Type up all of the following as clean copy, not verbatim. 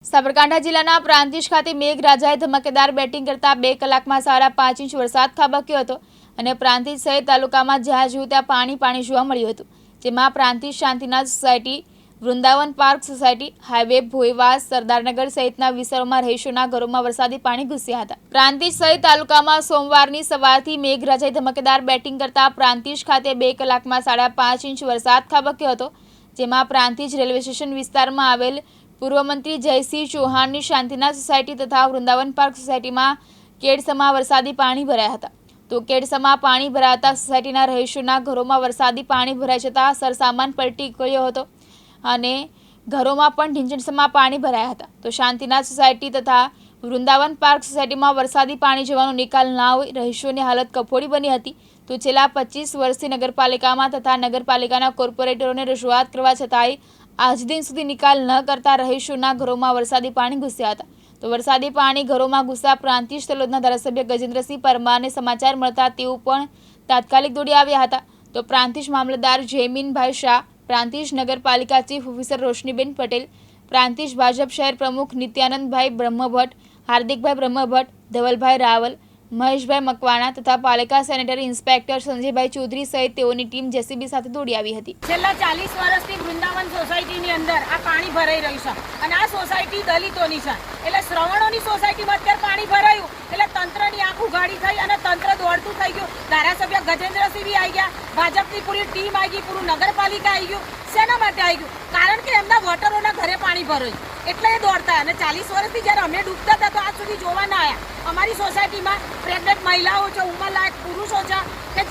સાબરકાંઠા જિલ્લાના પ્રાંતિજ ખાતે મેઘરાજાએ ધમાકેદાર બેટિંગ કરતા 2 કલાકમાં 5.5 ઇંચ વરસાદ ખાબક્યો હતો અને પ્રાંતિજ સહિત તાલુકામાં જ્યાં જોયું ત્યાં પાણી જોવા મળ્યું હતું, જેમાં Prantij Shantinath society, Vrindavan park society, highway Bhoyvas, Sardarnagar સહિતના વિસ્તારોમાં રહીશોના ઘરોમાં વરસાદી પાણી ઘૂસ્યા હતા। પ્રાંતિજ સહિત તાલુકામાં સોમવારની સવારથી મેઘરાજાએ ધમાકેદાર બેટિંગ કરતા પ્રાંતિજ ખાતે 2 કલાકમાં 5.5 ઇંચ વરસાદ ખાબક્યો હતો, જેમાં પ્રાંતિજ રેલવે સ્ટેશન વિસ્તારમાં આવેલ પૂર્વ મંત્રી જયસિંહ ચૌહાણની શાંતિનાથ સોસાયટી તથા વૃંદાવન પાર્ક સોસાયટીમાં કેડસમાં વરસાદી પાણી ભરાયા હતા। તો કેડસમાં પાણી ભરાતા સોસાયટીના રહીશોના ઘરોમાં વરસાદી પાણી ભરાઈ જતા સરસામાન પલટી ગયો હતો અને ઘરોમાં પણ ઢીંચણસમાં પાણી ભરાયા હતા। તો શાંતિનાથ સોસાયટી તથા વૃંદાવન પાર્ક સોસાયટીમાં વરસાદી પાણી જવાનો નિકાલ ના હોય રહીશોની હાલત કફોડી બની હતી। તો છેલ્લા 25 વર્ષથી નગરપાલિકામાં તથા નગરપાલિકાના કોર્પોરેટરોને રજૂઆત કરવા છતાંય આજ દિન સુધી નિકાલ ન કરતા રહીશોના ઘરોમાં વરસાદી પાણી ઘૂસ્યા હતા। તો વરસાદી પાણી ઘરોમાં ઘૂસતા પ્રાંતિજ તલોદના ધારાસભ્ય ગજેન્દ્રસિંહ પરમારને સમાચાર મળતા તેઓ પણ તાત્કાલિક દોડી આવ્યા હતા। તો પ્રાંતિજ મામલતદાર જયમીનભાઈ શાહ, પ્રાંતિજ નગરપાલિકા ચીફ ઓફિસર રોશનીબેન પટેલ, પ્રાંતિજ ભાજપ શહેર પ્રમુખ નિત્યાનંદભાઈ બ્રહ્મભટ્ટ, હાર્દિકભાઈ બ્રહ્મભટ્ટ, ધવલભાઈ રાવલ, મહેશભાઈ મકવાણા તથા પાલિકા સેનેટરી ઇન્સ્પેક્ટર સંજયભાઈ ચૌધરી સહિત તેઓની ટીમ જેસીબી સાથે દોડી આવી હતી। છેલ્લા 40 વર્ષથી વૃંદાવન સોસાયટીની અંદર આ પાણી ભરાઈ રહ્યું છે અને આ સોસાયટી દલિતોની છે, એટલે શ્રવણોની સોસાયટીમાં અત્યારે પાણી ભરાયું એટલે તંત્રની આંખ ઉઘાડી થઈ અને તંત્ર દોડતું થઈ ગયું। ધારાસભ્ય ગજેન્દ્રસિંહ બી આવી ગયા, ભાજપની પૂરી ટીમ આવી ગઈ, પૂરું નગરપાલિકા આવી ગયું। શેના માટે આવી ગયું? કારણ કે એમના વોટરોના ઘરે પાણી ભરાયું એટલે એ દોડતા। અને 40 વર્ષથી જ્યારે અમે ડૂબતા હતા તો આજ સુધી જોવા ના આવ્યા। અમારી સોસાયટીમાં પ્રેગ્નન્ટ મહિલાઓ છે, ઉંમરલાયક પુરુષો છે કે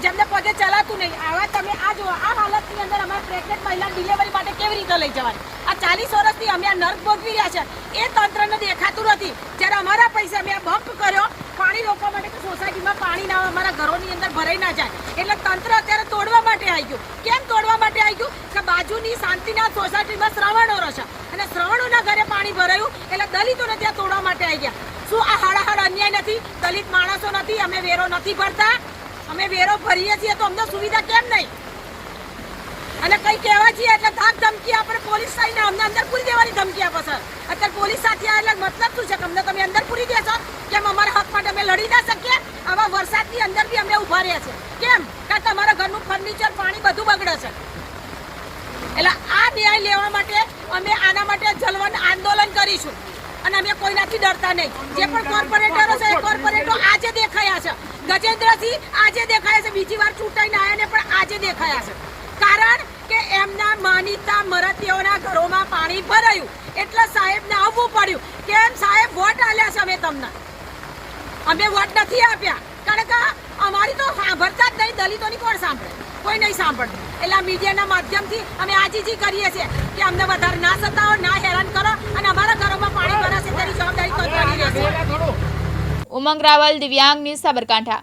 જેમને પગે ચલાતું નહીં। આવા તમે આ જુઓ, આ હાલતની અંદર અમારી પ્રેગ્નન્ટ મહિલા ડિલિવરી માટે કેવી રીતે લઈ જવાની? આ 40 વર્ષથી અમે આ નર્ક ભોગવી રહ્યા છે, એ તંત્રને દેખાતું નથી। જ્યારે અમારા પૈસા અમે આ બમ્પ કર્યો પાણી રોકવા માટે કે સોસાયટીમાં પાણી ના અમારા ઘરોની અંદર ભરાઈ ના જાય, એટલે તંત્ર અત્યારે તોડવા માટે આવી ગયું। કેમ તોડવા માટે આવી ગયું? કે બાજુની શાંતિનાથ સોસાયટીમાં શ્રવણો રહેશે અને શ્રવણોના ઘરે પાણી ભરાયું એટલે દલિતોને ત્યાં તોડવા માટે આવી ગયા। શું આ હાડાહાડ અન્યાય નથી? દલિત માણસો નથી? અમે વેરો નથી ભરતા? અમે વેરો ભરીએ છીએ તો અમને સુવિધા કેમ નહીં? અને કઈ કહેવા છીએ એટલે ધાક ધમકી આપણે પોલીસ થઈને અમને અંદર પૂરી દેવાની ધમકી આપે છે। અત્યારે પોલીસ સાથે એટલે મતલબ શું છે કે અમને તમે અંદર પૂરી દેશો? કેમ અમારા હક માટે અમે લડી ના શકીએ? આવા વરસાદની અંદર બી અમે ઉભા રહ્યા છે કેમ? કારણ કે અમારા ઘરનું ફર્નિચર, પાણી બધું બગડે છે। એટલે આ ન્યાય લેવા માટે અમે આના માટે જલવન આંદોલન કરીશું અને અમે કોઈનાથી ડરતા નહીં। જે પણ કોર્પોરેટરો છે એ કોર્પોરેટરો આજે દેખાયા છે, ગજેન્દ્રસિંહ આજે દેખાયા છે, બીજી વાર ચૂંટાઈને આવ્યાને પણ આજે દેખાયા છે। કારણ કે એમના માનીતા મરતીઓના ઘરોમાં પાણી ભરાયું એટલે સાહેબને આવવું પડ્યું। કેમ સાહેબ? વોટ આલ્યા છે અમે તમને, અમે વોટ નથી આપ્યા કારણ કે અમારી તો સાંભળતા જ નહીં, દલિતોની કોણ સાંભળે? કોઈ નહીં સાંભળતું। એટલે આ મીડિયાના માધ્યમથી અમે આજીજી કરીએ છીએ કે અમને વધારે ના સતાવો, ના હેરાન કરો અને અમારા ઘરોમાં પાણી ભરાશે તેની જવાબદારી તંત્રની રહેશે। ઉમંગ રાવલ, દિવ્યાંગ ન્યૂઝ, સાબરકાંઠા।